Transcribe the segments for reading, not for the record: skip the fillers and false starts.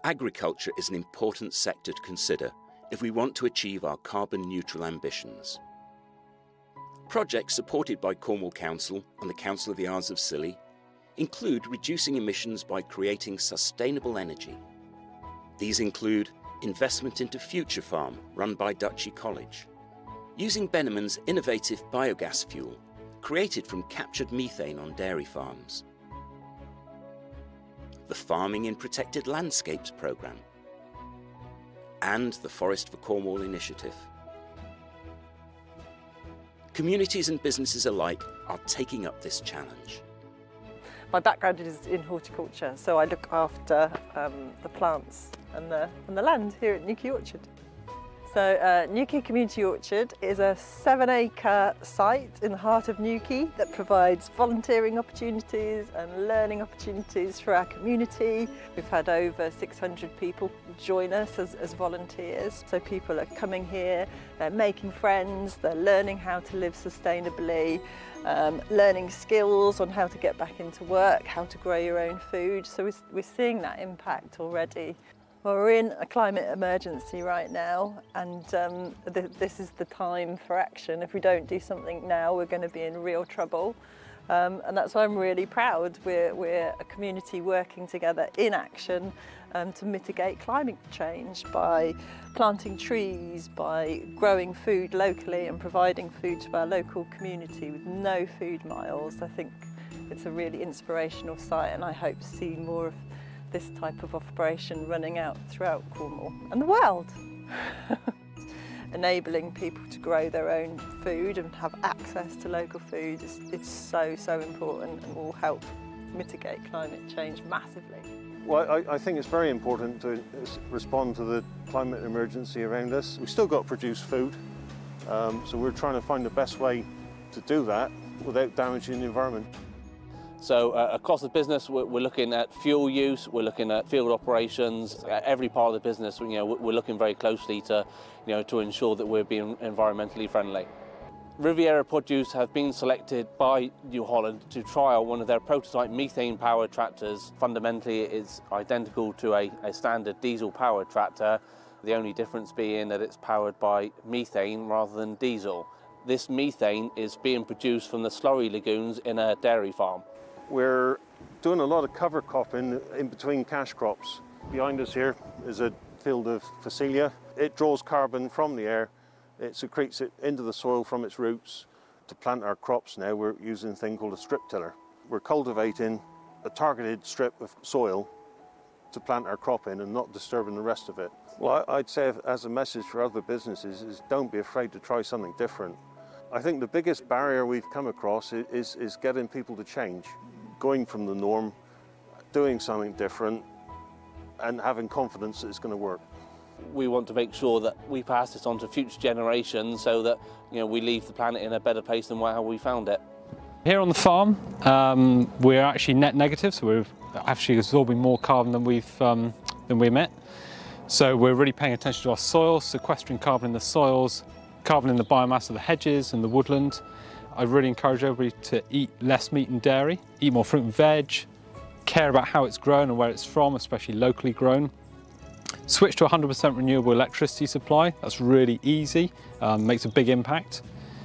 Agriculture is an important sector to consider if we want to achieve our carbon neutral ambitions. Projects supported by Cornwall Council and the Council of the Isles of Scilly include reducing emissions by creating sustainable energy. These include investment into Future Farm, run by Duchy College, using Benneman's innovative biogas fuel, created from captured methane on dairy farms, the Farming in Protected Landscapes programme, and the Forest for Cornwall initiative. Communities and businesses alike are taking up this challenge. My background is in horticulture, so I look after the plants and the land here at Newquay Orchard. So Newquay Community Orchard is a 7-acre site in the heart of Newquay that provides volunteering opportunities and learning opportunities for our community. We've had over 600 people join us as volunteers. So people are coming here, they're making friends, they're learning how to live sustainably, learning skills on how to get back into work, how to grow your own food. So we're seeing that impact already. Well, we're in a climate emergency right now, and this is the time for action. If we don't do something now, we're going to be in real trouble. And that's why I'm really proud. We're a community working together in action to mitigate climate change by planting trees, by growing food locally and providing food to our local community with no food miles. I think it's a really inspirational site, and I hope to see more of this type of operation running out throughout Cornwall and the world. Enabling people to grow their own food and have access to local food is so important and will help mitigate climate change massively. Well, I think it's very important to respond to the climate emergency around us. We've still got to produce food, so we're trying to find the best way to do that without damaging the environment. So across the business, we're looking at fuel use, we're looking at field operations. Every part of the business, we're looking very closely to, to ensure that we're being environmentally friendly. Riviera Produce have been selected by New Holland to trial one of their prototype methane-powered tractors. Fundamentally, it's identical to a standard diesel-powered tractor, the only difference being that it's powered by methane rather than diesel. This methane is being produced from the slurry lagoons in a dairy farm. We're doing a lot of cover cropping in between cash crops. Behind us here is a field of Phacelia. It draws carbon from the air, it secretes it into the soil from its roots. To plant our crops now, we're using a thing called a strip tiller. We're cultivating a targeted strip of soil to plant our crop in and not disturbing the rest of it. Well, I'd say as a message for other businesses is don't be afraid to try something different. I think the biggest barrier we've come across is getting people to change. Going from the norm, doing something different, and having confidence that it's going to work. We want to make sure that we pass this on to future generations so that we leave the planet in a better place than how we found it. Here on the farm, we're actually net negative, so we're actually absorbing more carbon than we emit. So we're really paying attention to our soils, sequestering carbon in the soils, carbon in the biomass of the hedges and the woodland. I really encourage everybody to eat less meat and dairy, eat more fruit and veg, care about how it's grown and where it's from, especially locally grown. Switch to 100% renewable electricity supply. That's really easy, makes a big impact.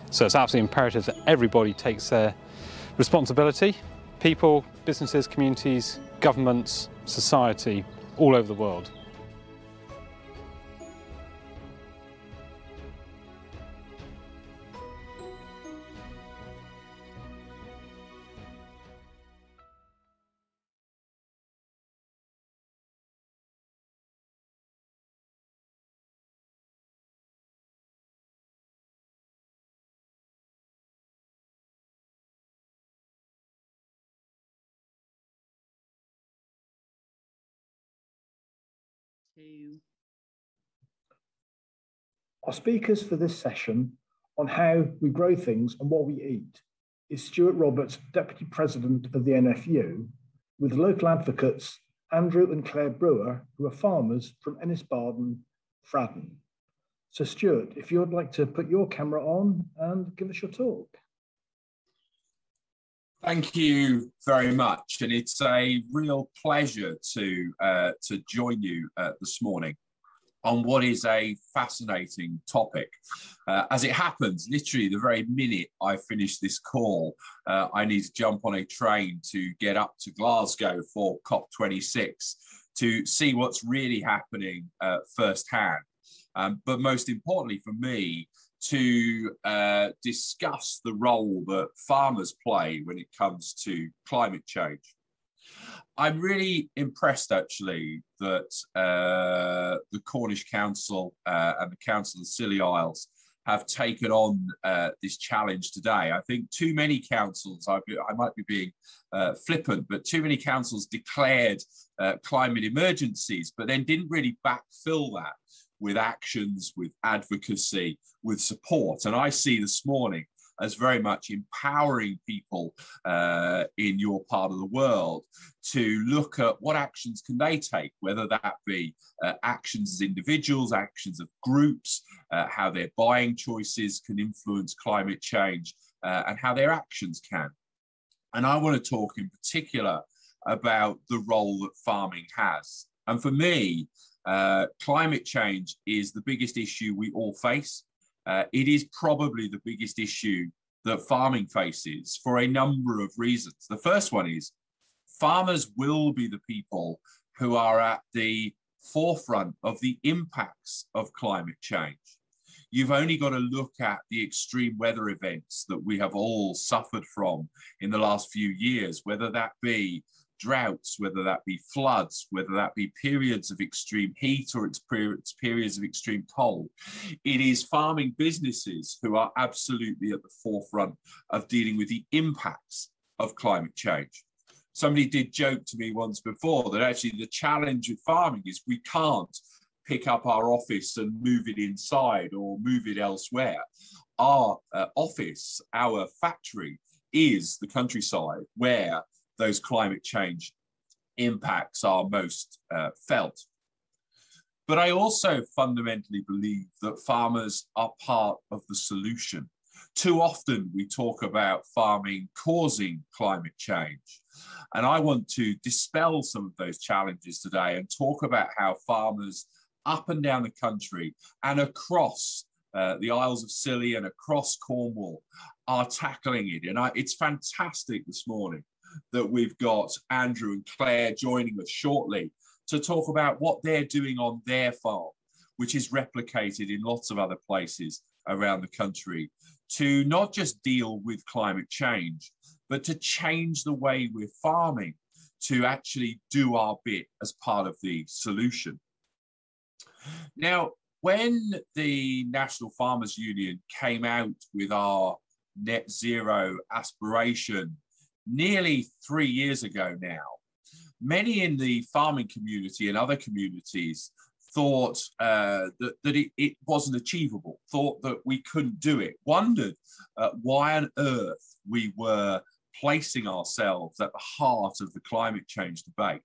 So it's absolutely imperative that everybody takes their responsibility. People, businesses, communities, governments, society, all over the world. Our speakers for this session on how we grow things and what we eat is Stuart Roberts, Deputy President of the NFU, with local advocates Andrew and Claire Brewer, who are farmers from Ennisbarden, Fradden. So Stuart, if you'd like to put your camera on and give us your talk. Thank you very much, and it's a real pleasure to join you this morning on what is a fascinating topic. As it happens, literally the very minute I finish this call, I need to jump on a train to get up to Glasgow for COP26 to see what's really happening firsthand. But most importantly for me, to discuss the role that farmers play when it comes to climate change. I'm really impressed, actually, that the Cornish Council and the Council of the Scilly Isles have taken on this challenge today. I think too many councils, I might be being flippant, but too many councils declared climate emergencies, but then didn't really backfill that with actions, with advocacy, with support. And I see this morning as very much empowering people in your part of the world to look at what actions can they take, whether that be actions as individuals, actions of groups, how their buying choices can influence climate change, and how their actions can. And I want to talk in particular about the role that farming has. And for me, climate change is the biggest issue we all face. It is probably the biggest issue that farming faces for a number of reasons. The first one is farmers will be the people who are at the forefront of the impacts of climate change. You've only got to look at the extreme weather events that we have all suffered from in the last few years, whether that be droughts, whether that be floods, whether that be periods of extreme heat or it's periods of extreme cold. It is farming businesses who are absolutely at the forefront of dealing with the impacts of climate change. Somebody did joke to me once before that actually the challenge with farming is we can't pick up our office and move it inside or move it elsewhere. Our office, our factory is the countryside where those climate change impacts are most felt. But I also fundamentally believe that farmers are part of the solution. Too often we talk about farming causing climate change. And I want to dispel some of those challenges today and talk about how farmers up and down the country and across the Isles of Scilly and across Cornwall are tackling it. And it's fantastic this morning that we've got Andrew and Claire joining us shortly to talk about what they're doing on their farm, which is replicated in lots of other places around the country, to not just deal with climate change, but to change the way we're farming, to actually do our bit as part of the solution. Now, when the National Farmers Union came out with our net zero aspiration nearly 3 years ago now, many in the farming community and other communities thought that it wasn't achievable, thought that we couldn't do it, wondered why on earth we were placing ourselves at the heart of the climate change debate.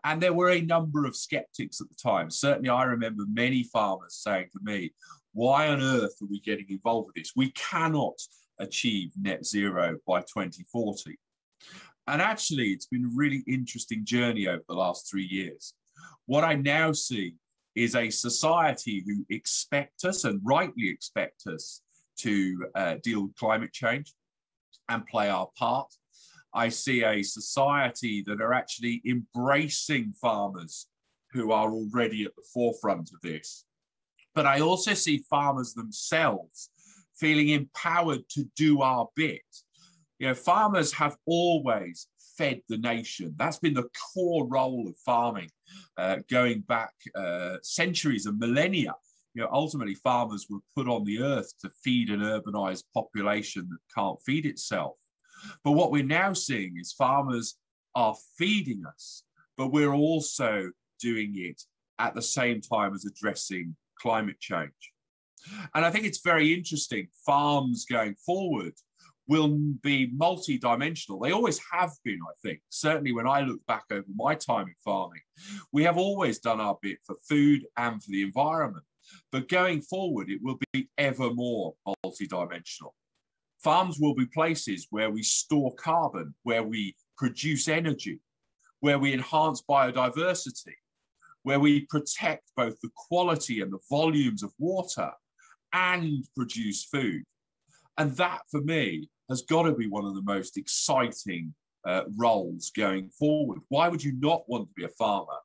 And there were a number of skeptics at the time. Certainly I remember many farmers saying to me, why on earth are we getting involved with this? We cannot achieve net zero by 2040. And actually, it's been a really interesting journey over the last 3 years. What I now see is a society who expect us, and rightly expect us, to deal with climate change and play our part. I see a society that are actually embracing farmers who are already at the forefront of this. But I also see farmers themselves feeling empowered to do our bit. You know, farmers have always fed the nation. That's been the core role of farming, going back centuries and millennia. You know, ultimately farmers were put on the earth to feed an urbanized population that can't feed itself. But what we're now seeing is farmers are feeding us, but we're also doing it at the same time as addressing climate change. And I think it's very interesting. Farms going forward will be multi-dimensional. They always have been, I think. Certainly when I look back over my time in farming, we have always done our bit for food and for the environment. But going forward, it will be ever more multi-dimensional. Farms will be places where we store carbon, where we produce energy, where we enhance biodiversity, where we protect both the quality and the volumes of water and produce food. And that, for me, has got to be one of the most exciting roles going forward. Why would you not want to be a farmer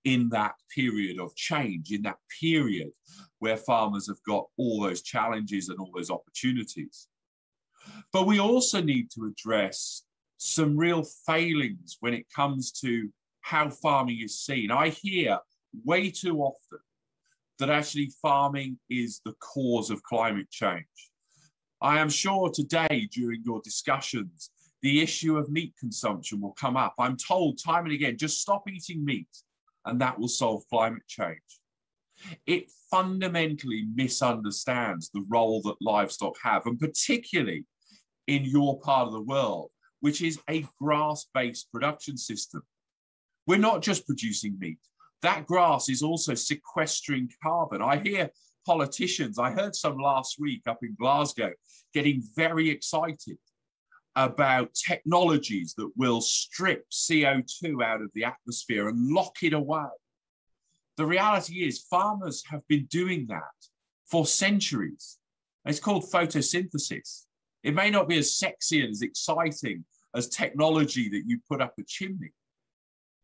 in that period of change, in that period where farmers have got all those challenges and all those opportunities? But we also need to address some real failings when it comes to how farming is seen. I hear way too often that actually farming is the cause of climate change. I am sure today during your discussions, the issue of meat consumption will come up. I'm told time and again, just stop eating meat and that will solve climate change. It fundamentally misunderstands the role that livestock have, and particularly in your part of the world, which is a grass-based production system. We're not just producing meat. That grass is also sequestering carbon. I hear politicians, I heard some last week up in Glasgow, getting very excited about technologies that will strip CO2 out of the atmosphere and lock it away. The reality is farmers have been doing that for centuries. It's called photosynthesis. It may not be as sexy and as exciting as technology that you put up a chimney,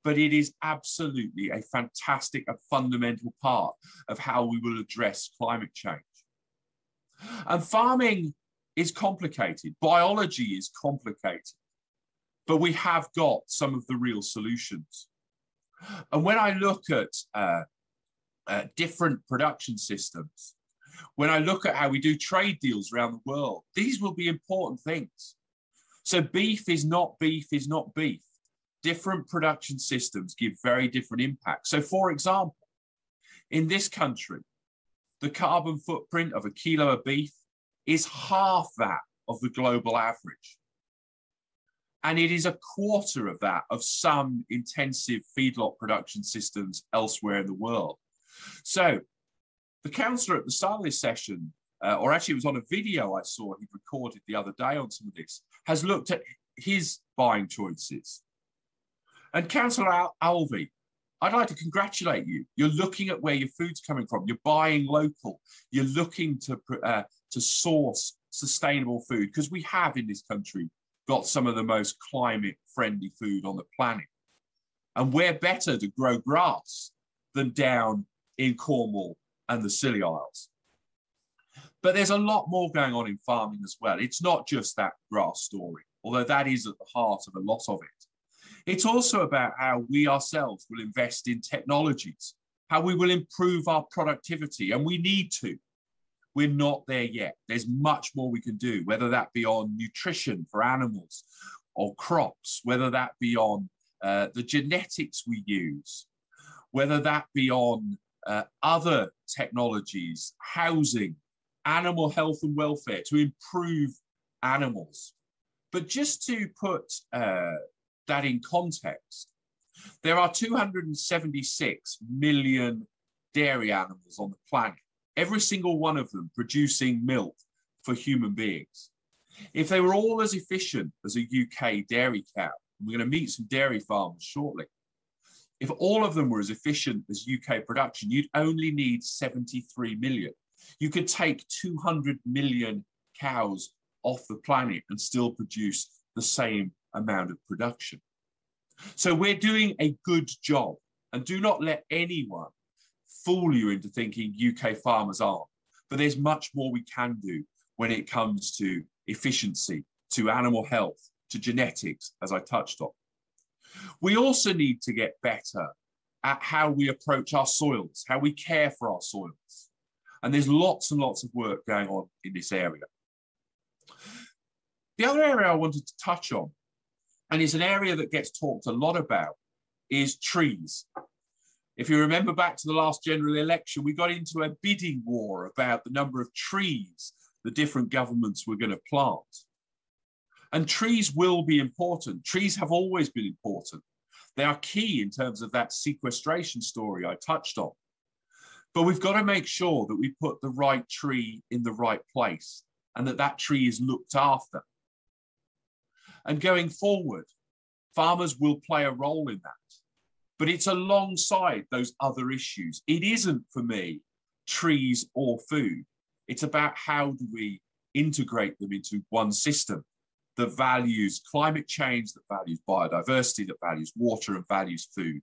but it is absolutely a fantastic and fundamental part of how we will address climate change. And farming is complicated. Biology is complicated, but we have got some of the real solutions. And when I look at different production systems, when I look at how we do trade deals around the world, these will be important things. So beef is not beef is not beef. Different production systems give very different impacts. So for example, in this country, the carbon footprint of a kilo of beef is half that of the global average. And it is a quarter of that of some intensive feedlot production systems elsewhere in the world. So the councillor at the start of this session, or actually it was on a video I saw he recorded the other day on some of this, has looked at his buying choices. And Councillor Alvey, I'd like to congratulate you. You're looking at where your food's coming from. You're buying local. You're looking to source sustainable food, because we have in this country got some of the most climate-friendly food on the planet. And where better to grow grass than down in Cornwall and the Scilly Isles. But there's a lot more going on in farming as well. It's not just that grass story, although that is at the heart of a lot of it. It's also about how we ourselves will invest in technologies, how we will improve our productivity, and we need to. We're not there yet. There's much more we can do, whether that be on nutrition for animals or crops, whether that be on the genetics we use, whether that be on other technologies, housing, animal health and welfare to improve animals. But just to put that in context, there are 276 million dairy animals on the planet, every single one of them producing milk for human beings. If they were all as efficient as a UK dairy cow, and we're going to meet some dairy farmers shortly, if all of them were as efficient as UK production, you'd only need 73 million. You could take 200 million cows off the planet and still produce the same amount of production. So we're doing a good job, and do not let anyone fool you into thinking UK farmers aren't. But there's much more we can do when it comes to efficiency, to animal health, to genetics, as I touched on. We also need to get better at how we approach our soils, how we care for our soils. And there's lots and lots of work going on in this area. The other area I wanted to touch on, and it's an area that gets talked a lot about, is trees. If you remember back to the last general election, we got into a bidding war about the number of trees the different governments were going to plant. And trees will be important. Trees have always been important. They are key in terms of that sequestration story I touched on. But we've got to make sure that we put the right tree in the right place. and that tree is looked after. And going forward, farmers will play a role in that, but it's alongside those other issues. It isn't, for me, trees or food. It's about how do we integrate them into one system that values climate change, that values biodiversity, that values water and values food.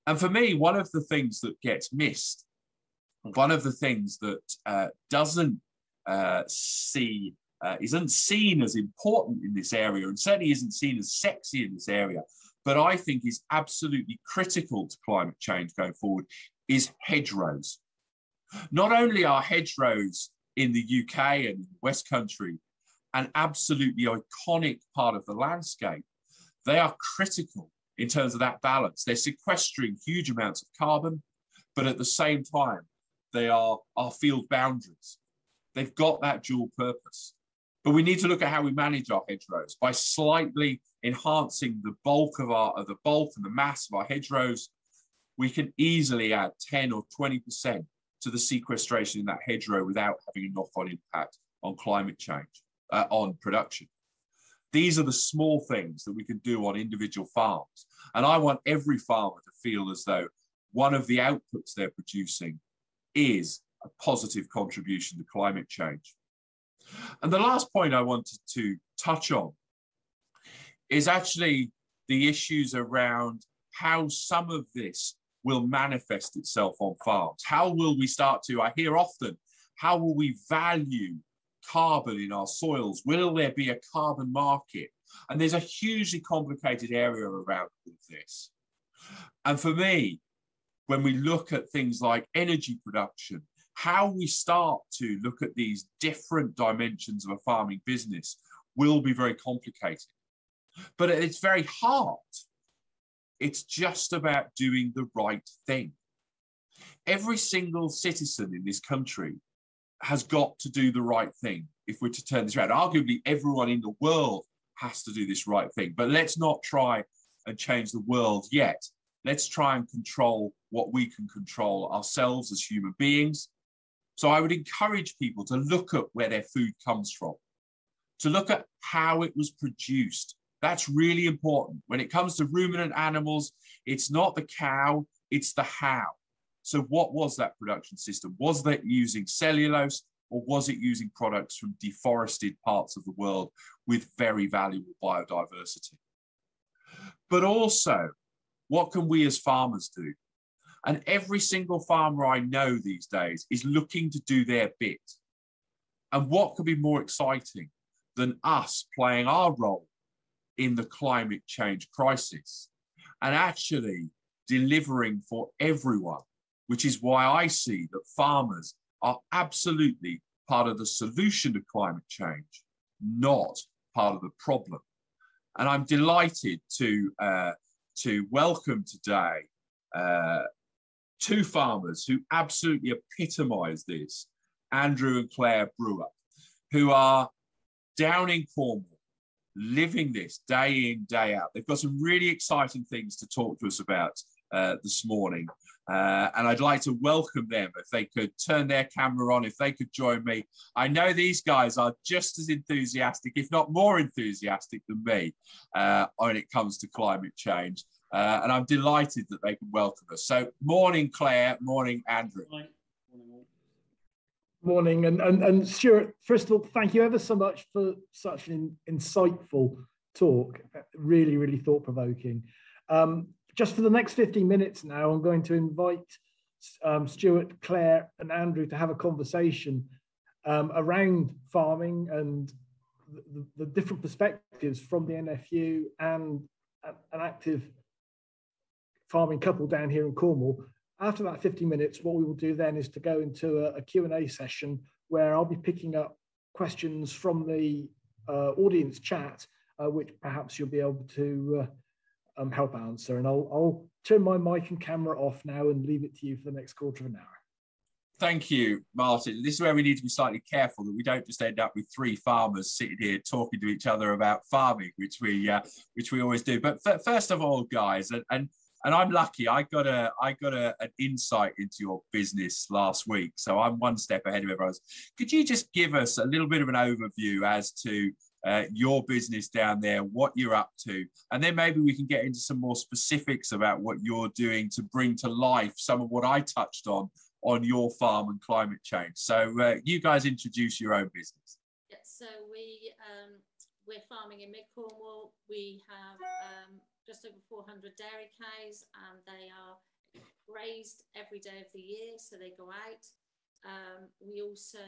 And for me, one of the things that gets missed, one of the things that isn't seen as important in this area, and certainly isn't seen as sexy in this area, but I think is absolutely critical to climate change going forward, is hedgerows. Not only are hedgerows in the UK and the West Country an absolutely iconic part of the landscape, they are critical in terms of that balance. They're sequestering huge amounts of carbon, but at the same time, they are our field boundaries. They've got that dual purpose. But we need to look at how we manage our hedgerows by slightly enhancing the bulk and the mass of our hedgerows. We can easily add 10 or 20% to the sequestration in that hedgerow without having a knock-on impact on climate change, on production. These are the small things that we can do on individual farms. And I want every farmer to feel as though one of the outputs they're producing is a positive contribution to climate change. And the last point I wanted to touch on is actually the issues around how some of this will manifest itself on farms. How will we start to, I hear often, how will we value carbon in our soils? Will there be a carbon market? And there's a hugely complicated area around all of this. And for me, when we look at things like energy production, how we start to look at these different dimensions of a farming business will be very complicated. But at its very heart, it's just about doing the right thing. Every single citizen in this country has got to do the right thing if we're to turn this around. Arguably, everyone in the world has to do this right thing. But let's not try and change the world yet. Let's try and control what we can control ourselves as human beings. So I would encourage people to look at where their food comes from, to look at how it was produced. That's really important. When it comes to ruminant animals, it's not the cow, it's the how. So what was that production system? Was that using cellulose, or was it using products from deforested parts of the world with very valuable biodiversity? But also, what can we as farmers do? And every single farmer I know these days is looking to do their bit. And what could be more exciting than us playing our role in the climate change crisis and actually delivering for everyone, which is why I see that farmers are absolutely part of the solution to climate change, not part of the problem. And I'm delighted to welcome today two farmers who absolutely epitomise this, Andrew and Claire Brewer, who are down in Cornwall, living this day in, day out. They've got some really exciting things to talk to us about this morning. And I'd like to welcome them if they could turn their camera on, if they could join me. I know these guys are just as enthusiastic, if not more enthusiastic than me when it comes to climate change. And I'm delighted that they can welcome us. So morning, Claire, morning, Andrew. Morning, and Stuart, first of all, thank you ever so much for such an insightful talk, really, really thought-provoking. Just for the next 15 minutes now, I'm going to invite Stuart, Claire and Andrew to have a conversation around farming and the different perspectives from the NFU and an active farming couple down here in Cornwall. After that 15 minutes, what we will do then is to go into a Q&A session where I'll be picking up questions from the audience chat, which perhaps you'll be able to help answer. And I'll turn my mic and camera off now and leave it to you for the next quarter of an hour. Thank you, Martin. This is where we need to be slightly careful that we don't just end up with three farmers sitting here talking to each other about farming, which we always do. But first of all, guys, and And I'm lucky. I got an insight into your business last week, so I'm one step ahead of everyone else. Could you just give us a little bit of an overview as to your business down there, what you're up to, and then maybe we can get into some more specifics about what you're doing to bring to life some of what I touched on your farm and climate change. So you guys introduce your own business. Yeah, so we're farming in Mid Cornwall. We have just over 400 dairy cows, and they are grazed every day of the year, so they go out. We also,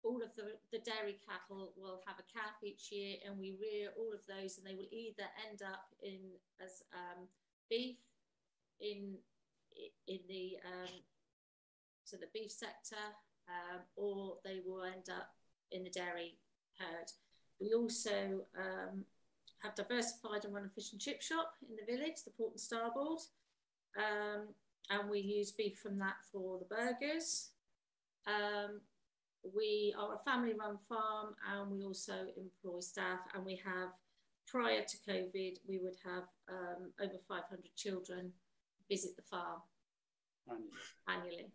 all of the dairy cattle will have a calf each year, and we rear all of those, and they will either end up as beef in the so the beef sector, or they will end up in the dairy herd. We also have diversified and run a fish and chip shop in the village, the Port and Starboard, and we use beef from that for the burgers. We are a family-run farm, and we also employ staff, and we have, prior to COVID, we would have over 500 children visit the farm annually.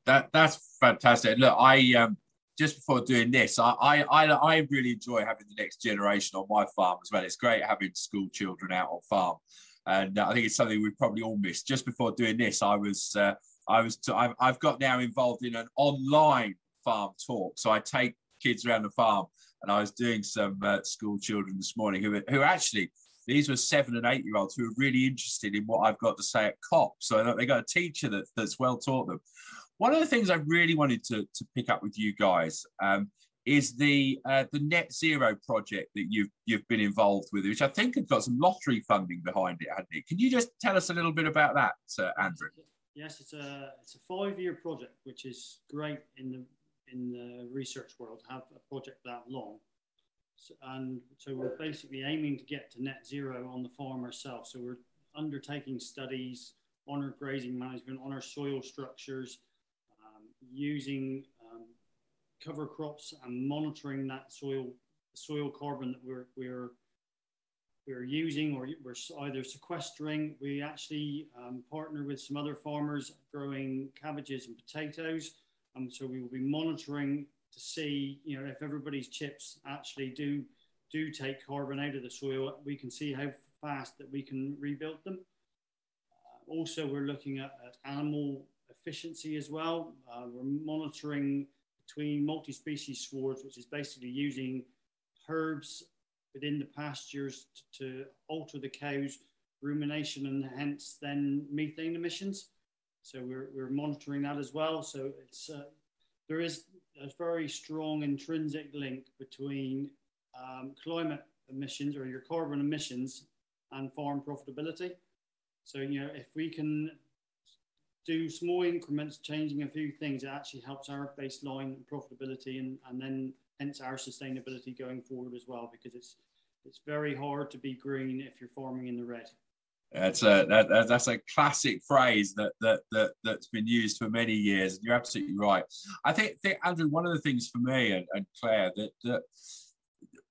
That's fantastic. Look, I just before doing this, I really enjoy having the next generation on my farm as well. It's great having school children out on farm, and I think it's something we probably all miss. Just before doing this, I've got now involved in an online farm talk, so I take kids around the farm, and I was doing some school children this morning who actually, these were 7 and 8 year olds who are really interested in what I've got to say at COP. So they got a teacher that's well taught them. One of the things I really wanted to pick up with you guys is the net zero project that you've been involved with, which I think has got some lottery funding behind it, hasn't it? Can you just tell us a little bit about that, Andrew? Yes, it's a 5-year project, which is great in the research world to have a project that long. So we're basically aiming to get to net zero on the farm ourselves. So we're undertaking studies on our grazing management, on our soil structures, using cover crops and monitoring that soil carbon that we're using, or we're either sequestering. We actually partner with some other farmers growing cabbages and potatoes, so we will be monitoring to see, if everybody's chips actually do take carbon out of the soil. We can see how fast that we can rebuild them. Also, we're looking at animal efficiency as well. We're monitoring between multi-species swards, which is basically using herbs within the pastures to alter the cows' rumination and hence then methane emissions. So we're monitoring that as well. So it's there is a very strong intrinsic link between climate emissions, or your carbon emissions, and farm profitability. So, if we can do small increments, changing a few things, it actually helps our baseline profitability and then hence our sustainability going forward as well, because it's very hard to be green if you're farming in the red. That's a classic phrase that's been used for many years, and you're absolutely right. I think Andrew, one of the things for me and Claire that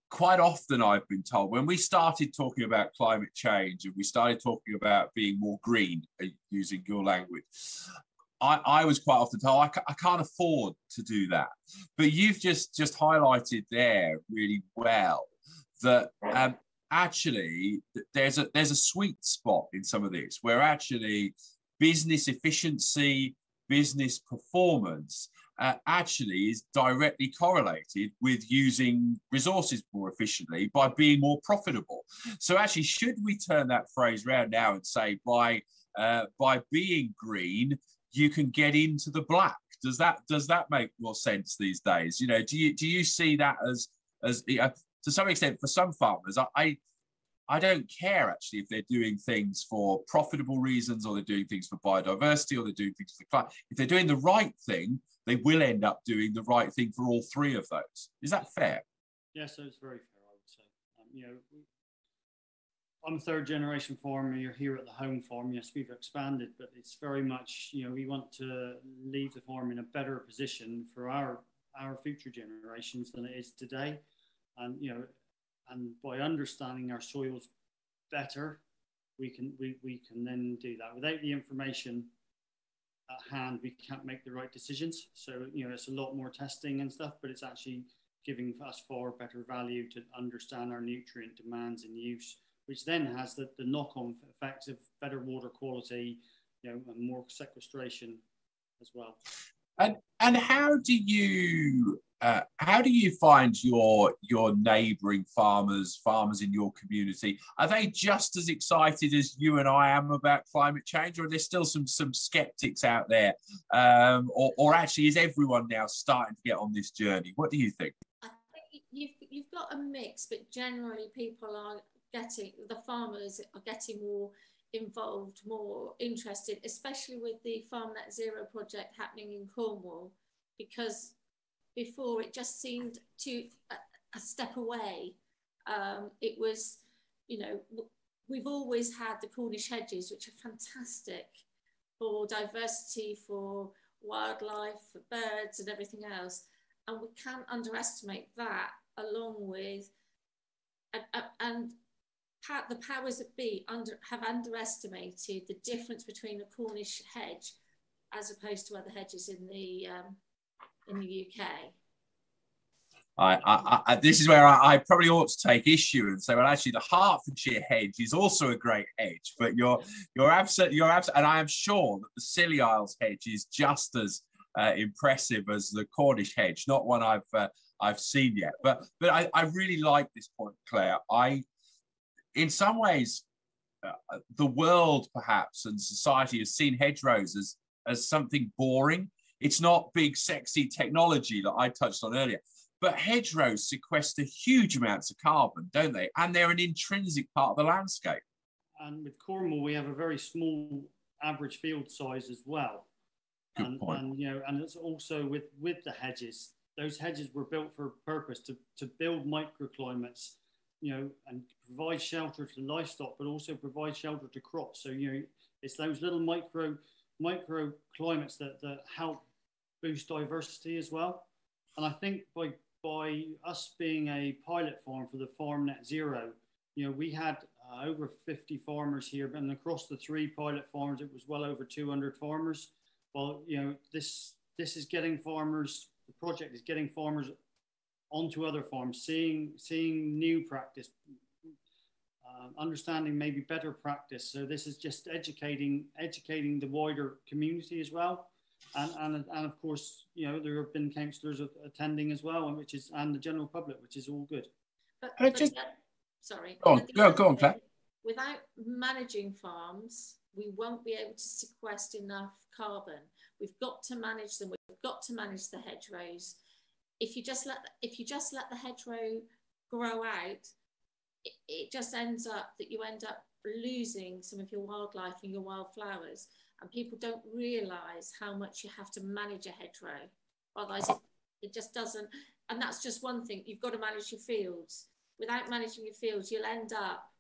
quite often I've been told, when we started talking about climate change and we started talking about being more green, using your language, I was quite often told I can't afford to do that. But you've just highlighted there really well that actually there's a sweet spot in some of this where actually business efficiency, business performance actually is directly correlated with using resources more efficiently by being more profitable. So actually, should we turn that phrase around now and say by being green, you can get into the black? Does that make more sense these days? Do you see that as to some extent for some farmers? I don't care actually if they're doing things for profitable reasons, or they're doing things for biodiversity, or they're doing things for the climate. If they're doing the right thing, they will end up doing the right thing for all three of those. Is that fair? Yes, it's very fair, I would say. I'm a third generation farmer. You're here at the home farm. Yes, we've expanded, but it's very much, we want to leave the farm in a better position for our future generations than it is today. And, and by understanding our soils better, we can then do that. Without the information at hand, we can't make the right decisions. So, you know, it's a lot more testing and stuff, but it's actually giving us far better value to understand our nutrient demands and use, which then has the knock-on effects of better water quality, you know, and more sequestration as well. And how do you find your neighbouring farmers in your community? Are they just as excited as you and I am about climate change, or are there still some skeptics out there, or actually is everyone now starting to get on this journey? What do you think? I think you've got a mix, but generally the farmers are getting more involved, more interested, especially with the Farm Net Zero project happening in Cornwall, because before it just seemed a step away. It was, you know, we've always had the Cornish hedges, which are fantastic for diversity, for wildlife, for birds and everything else. And we can't underestimate that, along with, and the powers that be have underestimated the difference between a Cornish hedge as opposed to other hedges in the UK. This is where I probably ought to take issue and say, well, actually, the Hertfordshire hedge is also a great hedge, but you're absolutely, and I am sure that the Scilly Isles hedge is just as impressive as the Cornish hedge. Not one I've seen yet, but I really like this point, Claire. In some ways, the world perhaps and society has seen hedgerows as something boring. It's not big, sexy technology that I touched on earlier, but hedgerows sequester huge amounts of carbon, don't they? And they're an intrinsic part of the landscape. And with Cornwall, we have a very small average field size as well. Good point. And you know, and it's also with the hedges. Those hedges were built for a purpose to build microclimates, you know, and provide shelter to livestock, but also provide shelter to crops. So, you know, it's those little microclimates that help boost diversity as well. And I think by us being a pilot farm for the Farm Net Zero, you know, we had over 50 farmers here, and across the 3 pilot farms, it was well over 200 farmers. Well, you know, this is getting farmers, the project is getting farmers onto other farms, seeing new practice, understanding maybe better practice. So this is just educating the wider community as well, and of course, you know, there have been councillors attending as well, and the general public, which is all good. Sorry. Go on, Claire. Without managing farms, we won't be able to sequester enough carbon. We've got to manage them. We've got to manage the hedgerows. If you just let the hedgerow grow out, it just ends up that you end up losing some of your wildlife and your wildflowers, and people don't realise how much you have to manage a hedgerow. Otherwise, it just doesn't. And that's just one thing. You've got to manage your fields. Without managing your fields, you'll end up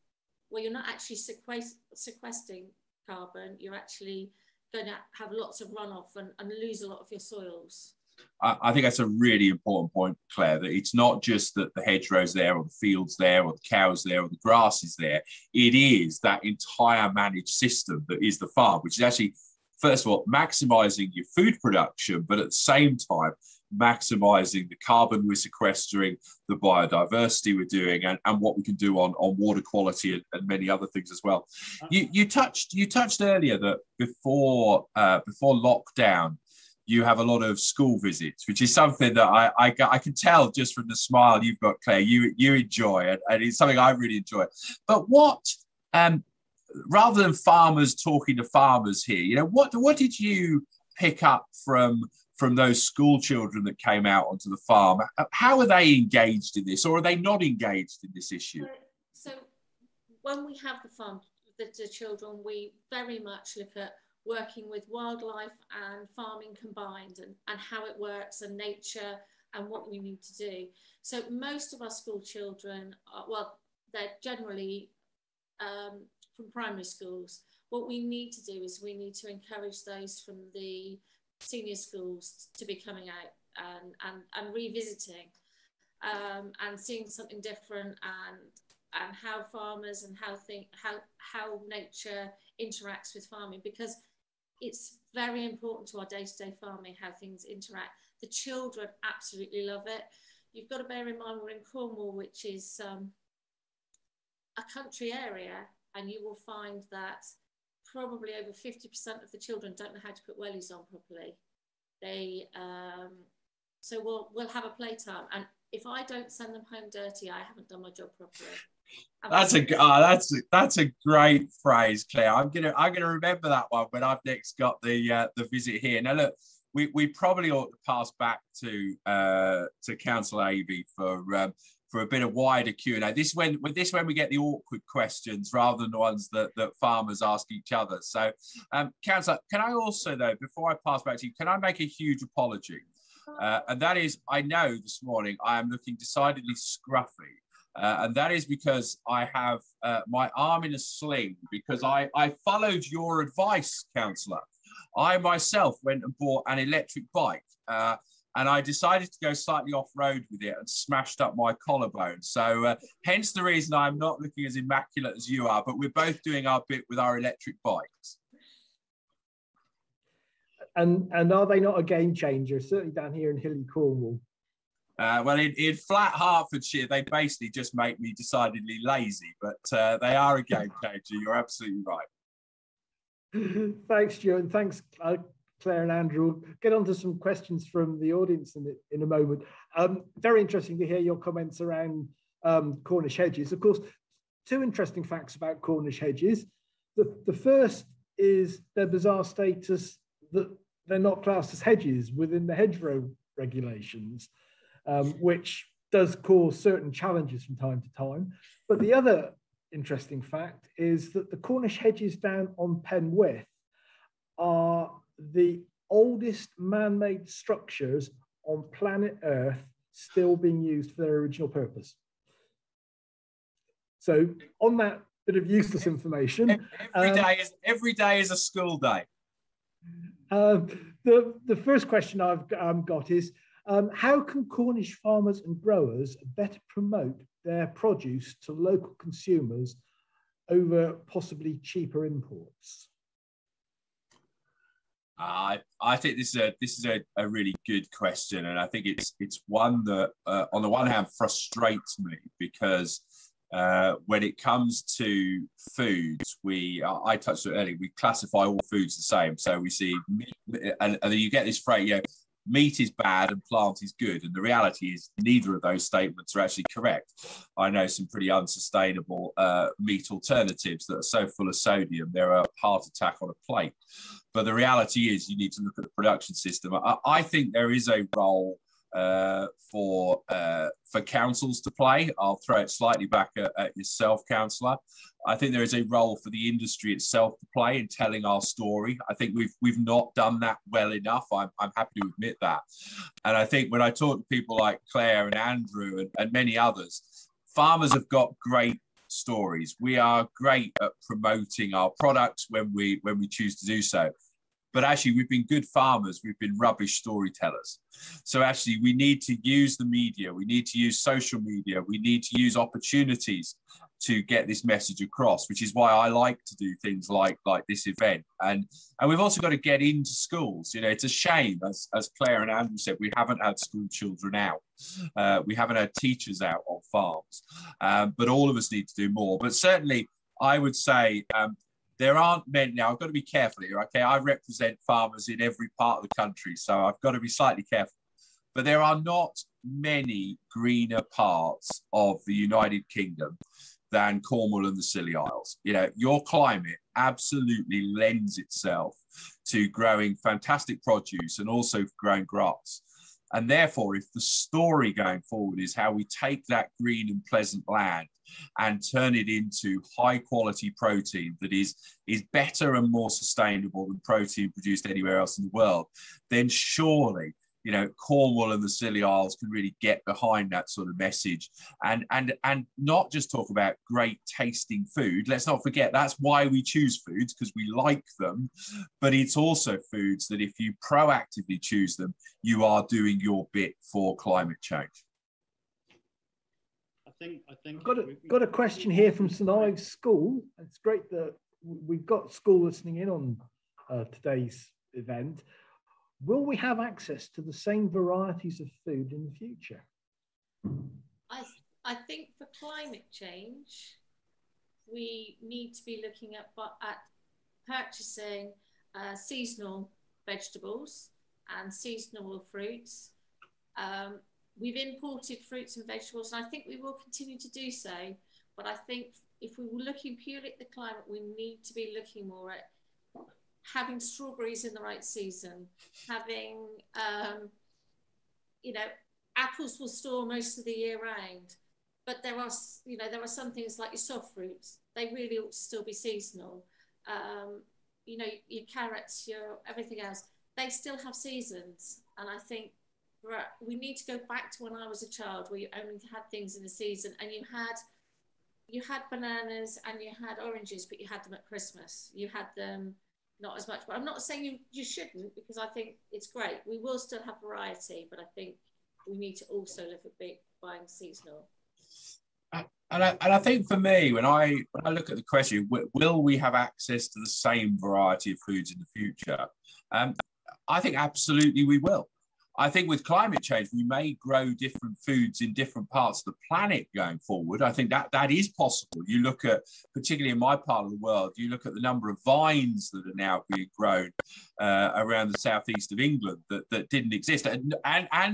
where you're not actually sequestering carbon. You're actually going to have lots of runoff and lose a lot of your soils. I think that's a really important point, Claire, that it's not just that the hedgerows there or the fields there or the cows there or the grass is there. It is that entire managed system that is the farm, which is actually, first of all, maximising your food production, but at the same time, maximising the carbon we're sequestering, the biodiversity we're doing, and what we can do on water quality and many other things as well. You touched earlier that before lockdown, you have a lot of school visits, which is something that I can tell just from the smile you've got, Claire, you enjoy, and it's something I really enjoy. But what, rather than farmers talking to farmers here, you know, what did you pick up from those school children that came out onto the farm? How are they engaged in this, or are they not engaged in this issue? So when we have the children, we very much look at working with wildlife and farming combined, and how it works, and nature, and what we need to do. So most of our school children, they're generally from primary schools. What we need to do is we need to encourage those from the senior schools to be coming out and revisiting and seeing something different, and how farmers and how nature interacts with farming, because it's very important to our day-to-day farming how things interact. The children absolutely love it. You've got to bear in mind we're in Cornwall, which is a country area, and you will find that probably over 50% of the children don't know how to put wellies on properly. So we'll have a playtime, and if I don't send them home dirty, I haven't done my job properly. That's a great phrase, Claire. I'm gonna remember that one when I've next got the visit here. Now look, we probably ought to pass back to Councillor Avey for a bit of wider Q&A. This when we get the awkward questions rather than the ones that farmers ask each other. So, Councillor, can I also though, before I pass back to you, can I make a huge apology? And that is, I know this morning I am looking decidedly scruffy. And that is because I have my arm in a sling, because I followed your advice, Councillor. I myself went and bought an electric bike, and I decided to go slightly off-road with it and smashed up my collarbone. So hence the reason I'm not looking as immaculate as you are, but we're both doing our bit with our electric bikes. And are they not a game changer, certainly down here in hilly Cornwall? Well, in flat Hertfordshire, they basically just make me decidedly lazy, but they are a game changer. You're absolutely right. Thanks, Stuart, and thanks, Claire and Andrew. We'll get on to some questions from the audience in a moment. Very interesting to hear your comments around Cornish hedges. Of course, two interesting facts about Cornish hedges. The first is their bizarre status that they're not classed as hedges within the hedgerow regulations, which does cause certain challenges from time to time. But the other interesting fact is that the Cornish hedges down on Penwith are the oldest man-made structures on planet Earth still being used for their original purpose. So on that bit of useless information, every day is a school day. The first question I've got is, how can Cornish farmers and growers better promote their produce to local consumers over possibly cheaper imports? I think this is a really good question, and I think it's one that on the one hand frustrates me, because when it comes to foods, I touched on it earlier, we classify all foods the same. So we see meat, and you get this phrase, meat is bad and plant is good. And the reality is neither of those statements are actually correct. I know some pretty unsustainable meat alternatives that are so full of sodium, they're a heart attack on a plate. But the reality is you need to look at the production system. I think there is a role for councils to play. I'll throw it slightly back at yourself, Councillor. I think there is a role for the industry itself to play in telling our story. I think we've not done that well enough. I'm happy to admit that. And I think when I talk to people like Claire and Andrew and many others, farmers have got great stories. We are great at promoting our products when we choose to do so. But actually, we've been good farmers. We've been rubbish storytellers. So actually, we need to use the media. We need to use social media. We need to use opportunities to get this message across, which is why I like to do things like this event. And we've also got to get into schools. It's a shame, as Claire and Andrew said, we haven't had school children out. We haven't had teachers out on farms. But all of us need to do more. But certainly, I would say, there aren't many. Now, I've got to be careful here, okay? I represent farmers in every part of the country, so I've got to be slightly careful. But there are not many greener parts of the United Kingdom than Cornwall and the Scilly Isles. Your climate absolutely lends itself to growing fantastic produce and also growing grass. And therefore, if the story going forward is how we take that green and pleasant land and turn it into high quality protein that is better and more sustainable than protein produced anywhere else in the world, then surely, Cornwall and the Scilly Isles can really get behind that sort of message and not just talk about great tasting food. Let's not forget that's why we choose foods, because we like them, but it's also foods that if you proactively choose them, you are doing your bit for climate change. I I've got a question here from St Ives School. It's great that we've got school listening in on today's event. Will we have access to the same varieties of food in the future? I think for climate change, we need to be looking at purchasing seasonal vegetables and seasonal fruits. We've imported fruits and vegetables, and I think we will continue to do so. But I think if we were looking purely at the climate, we need to be looking more at having strawberries in the right season, having, you know, apples will store most of the year round. But there are some things like your soft fruits, they really ought to still be seasonal. You know, your carrots, your everything else, they still have seasons. And I think we need to go back to when I was a child, where you only had things in the season, and you had bananas and you had oranges, but you had them at Christmas. You had them not as much. But I'm not saying you shouldn't, because I think it's great. We will still have variety, but I think we need to also look at buying seasonal. And I think for me, when I look at the question, will we have access to the same variety of foods in the future? I think absolutely we will. I think with climate change, we may grow different foods in different parts of the planet going forward. I think that is possible. You look at, particularly in my part of the world, you look at the number of vines that are now being grown around the southeast of England that didn't exist, and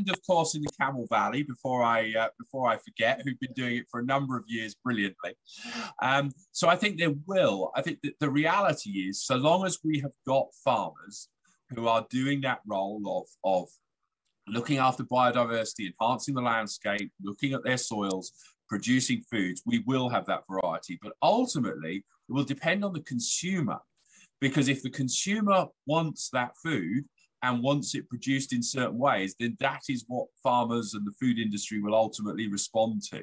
of course in the Camel Valley. Before I forget, who've been doing it for a number of years brilliantly. So I think there will. I think that the reality is, so long as we have got farmers who are doing that role of looking after biodiversity, enhancing the landscape, looking at their soils, producing foods, we will have that variety. But ultimately, it will depend on the consumer, because if the consumer wants that food and wants it produced in certain ways, then that is what farmers and the food industry will ultimately respond to.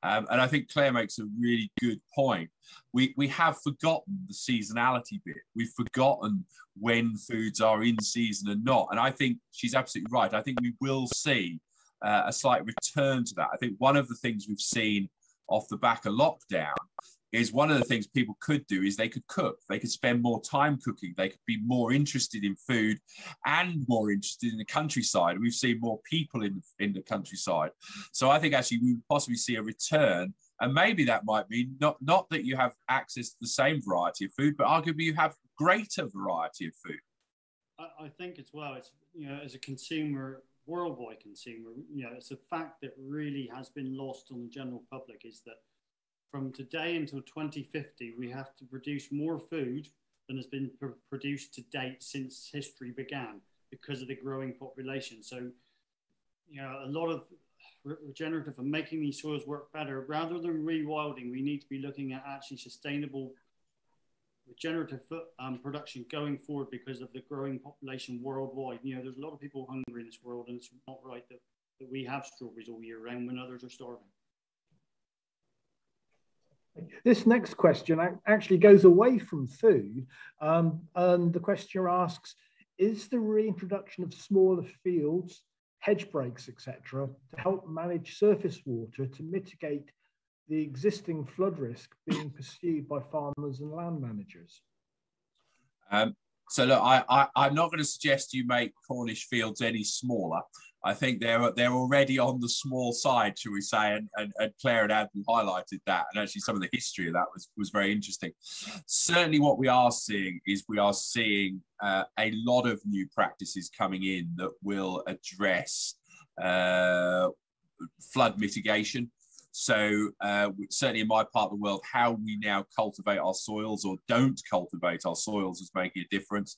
And I think Claire makes a really good point. We have forgotten the seasonality bit. We've forgotten when foods are in season and not. And I think she's absolutely right. I think we will see a slight return to that. I think one of the things we've seen off the back of lockdown is one of the things people could do is they could cook. They could spend more time cooking. They could be more interested in food and more interested in the countryside. We've seen more people in the countryside. So I think actually we would possibly see a return. And maybe that might mean not that you have access to the same variety of food, but arguably you have greater variety of food. I think as well, it's, you know, as a consumer, worldwide consumer, you know, it's a fact that really has been lost on the general public, is that from today until 2050, we have to produce more food than has been produced to date since history began, because of the growing population. So, you know, a lot of regenerative and making these soils work better, rather than rewilding, we need to be looking at actually sustainable regenerative production going forward, because of the growing population worldwide. You know, there's a lot of people hungry in this world, and it's not right that we have strawberries all year round when others are starving. This next question actually goes away from food, and the questioner asks, is the reintroduction of smaller fields, hedge breaks, etc., to help manage surface water to mitigate the existing flood risk being pursued by farmers and land managers? So look, I'm not going to suggest you make Cornish fields any smaller. I think they're already on the small side, shall we say, and Claire and Adam highlighted that, and actually some of the history of that was very interesting. Certainly what we are seeing is a lot of new practices coming in that will address flood mitigation. So certainly in my part of the world, how we now cultivate our soils or don't cultivate our soils is making a difference.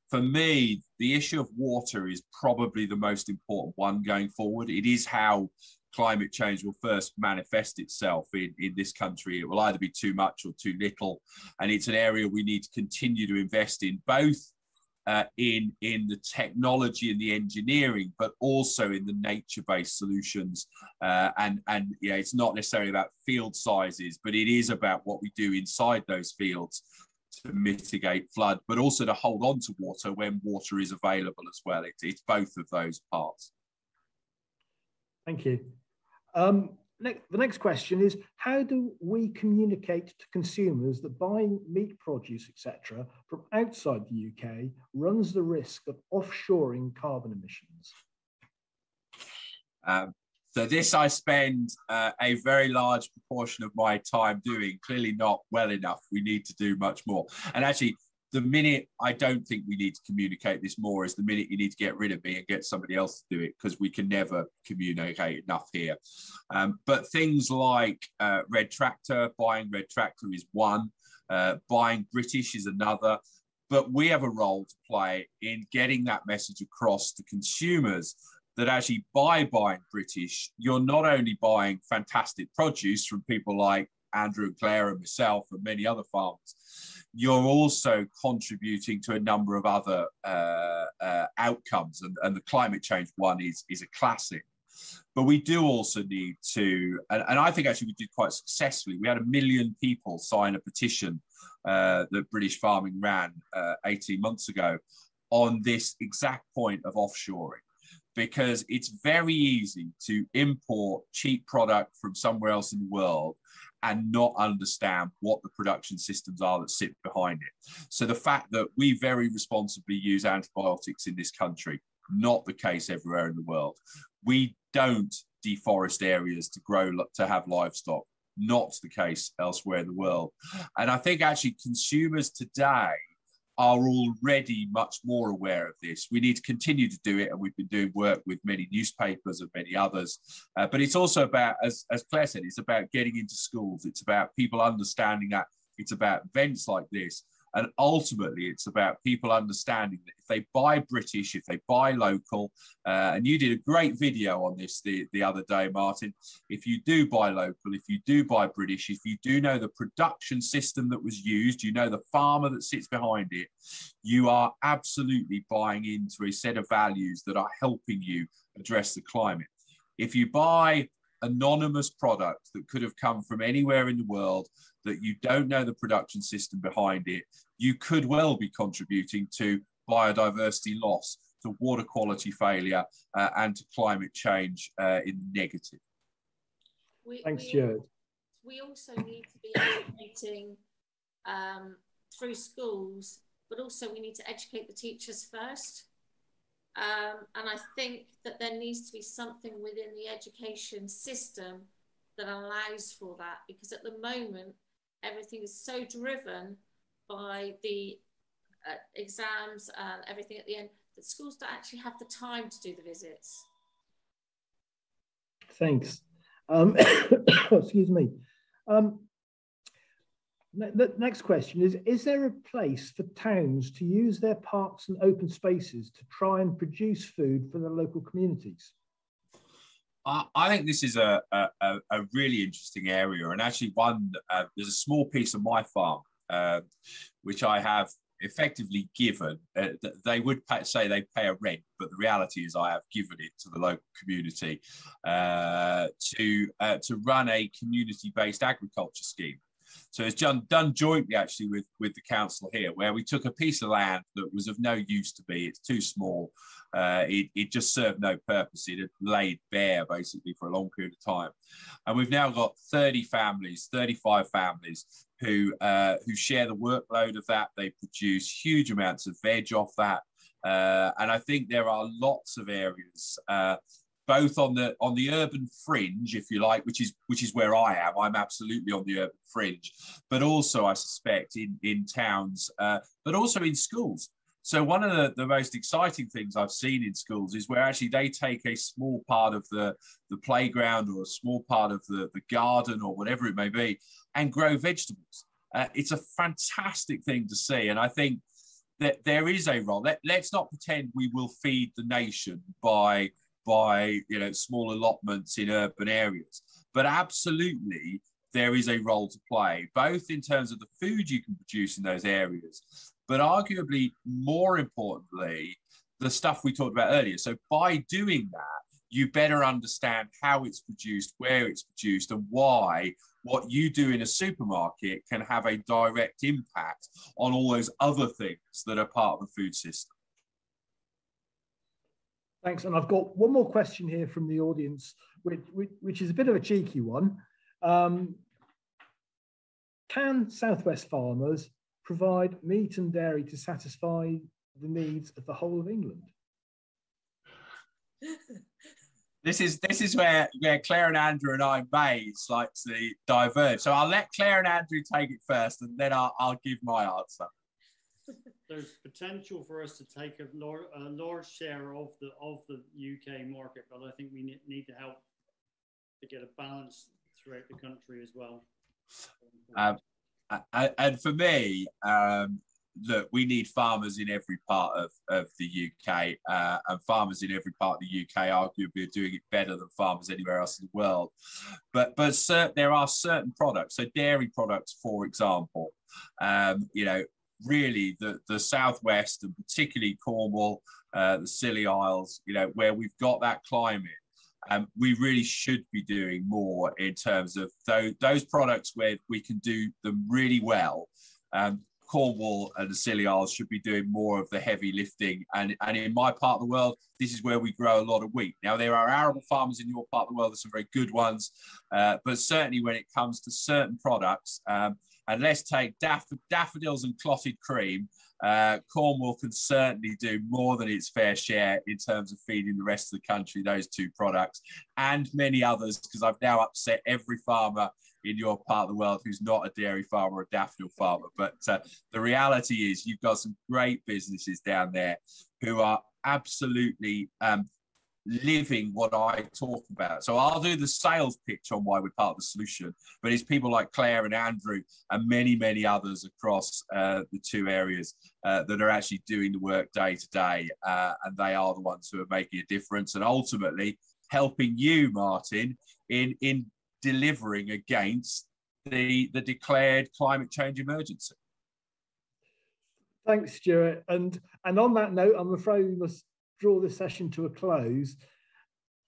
For me, the issue of water is probably the most important one going forward. It is how climate change will first manifest itself in this country. It will either be too much or too little. And it's an area we need to continue to invest in, both in the technology and the engineering, but also in the nature-based solutions. And yeah, it's not necessarily about field sizes, but it is about what we do inside those fields to mitigate flood, but also to hold on to water when water is available as well. It's both of those parts. Thank you. The next question is, how do we communicate to consumers that buying meat produce, etc., from outside the UK runs the risk of offshoring carbon emissions? So this I spend a very large proportion of my time doing, clearly not well enough. We need to do much more. And actually, the minute I don't think we need to communicate this more is the minute you need to get rid of me and get somebody else to do it, because we can never communicate enough here. But things like Red Tractor, buying Red Tractor is one, buying British is another. But we have a role to play in getting that message across to consumers that actually by buying British, you're not only buying fantastic produce from people like Andrew and Claire and myself and many other farmers, you're also contributing to a number of other outcomes. And the climate change one is a classic. But we do also need to, and I think actually we did quite successfully. We had 1 million people sign a petition that British Farming ran 18 months ago on this exact point of offshoring. Because it's very easy to import cheap product from somewhere else in the world and not understand what the production systems are that sit behind it. So the fact that we very responsibly use antibiotics in this country, not the case everywhere in the world. We don't deforest areas to have livestock, not the case elsewhere in the world. And I think actually consumers today are already much more aware of this. We need to continue to do it, and we've been doing work with many newspapers and many others. But it's also about, as Claire said, it's about getting into schools. It's about people understanding that. It's about events like this. And ultimately, it's about people understanding that if they buy British, if they buy local, and you did a great video on this the other day, Martin, if you do buy local, if you do buy British, if you do know the production system that was used, you know the farmer that sits behind it, you are absolutely buying into a set of values that are helping you address the climate. If you buy anonymous product that could have come from anywhere in the world, that you don't know the production system behind it, you could well be contributing to biodiversity loss, to water quality failure, and to climate change in negative. Thanks, Stuart. We also need to be educating through schools, but also we need to educate the teachers first. And I think that there needs to be something within the education system that allows for that, because at the moment, everything is so driven by the exams and everything at the end that schools don't actually have the time to do the visits. Thanks. Excuse me. The next question is there a place for towns to use their parks and open spaces to try and produce food for their local communities? I think this is a really interesting area, and actually there's a small piece of my farm which I have effectively given. They would say they pay a rent, but the reality is I have given it to the local community to run a community-based agriculture scheme. So it's done jointly actually with the council here, where we took a piece of land that was of no use to be. It's too small. It just served no purpose. It had laid bare basically for a long period of time. And we've now got 30 families, 35 families who share the workload of that. They produce huge amounts of veg off that. And I think there are lots of areas, both on the urban fringe, if you like, which is where I am. I'm absolutely on the urban fringe, but also I suspect in towns, but also in schools. So one of the most exciting things I've seen in schools is where actually they take a small part of the playground or a small part of the garden or whatever it may be and grow vegetables. It's a fantastic thing to see. And I think that there is a role. Let's not pretend we will feed the nation by small allotments in urban areas, but absolutely there is a role to play, both in terms of the food you can produce in those areas, but arguably more importantly, the stuff we talked about earlier. So by doing that, you better understand how it's produced, where it's produced, and why what you do in a supermarket can have a direct impact on all those other things that are part of the food system. Thanks. And I've got one more question here from the audience, which is a bit of a cheeky one. Can Southwest farmers provide meat and dairy to satisfy the needs of the whole of England? This is where Claire and Andrew and I may slightly diverge. So I'll let Claire and Andrew take it first, and then I'll give my answer. There's potential for us to take a large share of the UK market, but I think we need to help to get a balance throughout the country as well. And for me, look, we need farmers in every part of the UK, and farmers in every part of the UK arguably are doing it better than farmers anywhere else in the world. But there are certain products, so dairy products, for example, you know, really the Southwest and particularly Cornwall, the Scilly Isles, you know, where we've got that climate, we really should be doing more in terms of those products where we can do them really well. Cornwall and the Scilly Isles should be doing more of the heavy lifting. And in my part of the world, this is where we grow a lot of wheat. Now, there are arable farmers in your part of the world, there's some very good ones, but certainly when it comes to certain products, and let's take daffodils and clotted cream, Cornwall can certainly do more than its fair share in terms of feeding the rest of the country those two products, and many others, because I've now upset every farmer in your part of the world who's not a dairy farmer or a daffodil farmer. But the reality is you've got some great businesses down there who are absolutely living what I talk about. So I'll do the sales pitch on why we're part of the solution, but it's people like Claire and Andrew and many, many others across the two areas that are actually doing the work day to day, and they are the ones who are making a difference and ultimately helping you, Martin, in delivering against the declared climate change emergency. Thanks, Stuart. And on that note, I'm afraid we must draw this session to a close.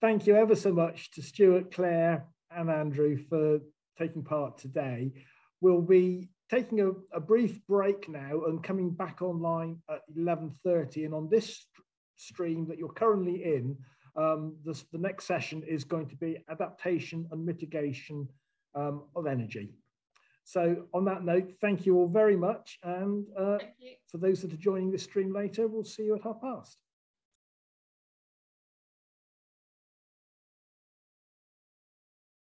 Thank you ever so much to Stuart, Claire and Andrew for taking part today. We'll be taking a brief break now and coming back online at 11:30. And on this stream that you're currently in, the next session is going to be adaptation and mitigation of energy. So on that note, thank you all very much. And for those that are joining this stream later, we'll see you at past.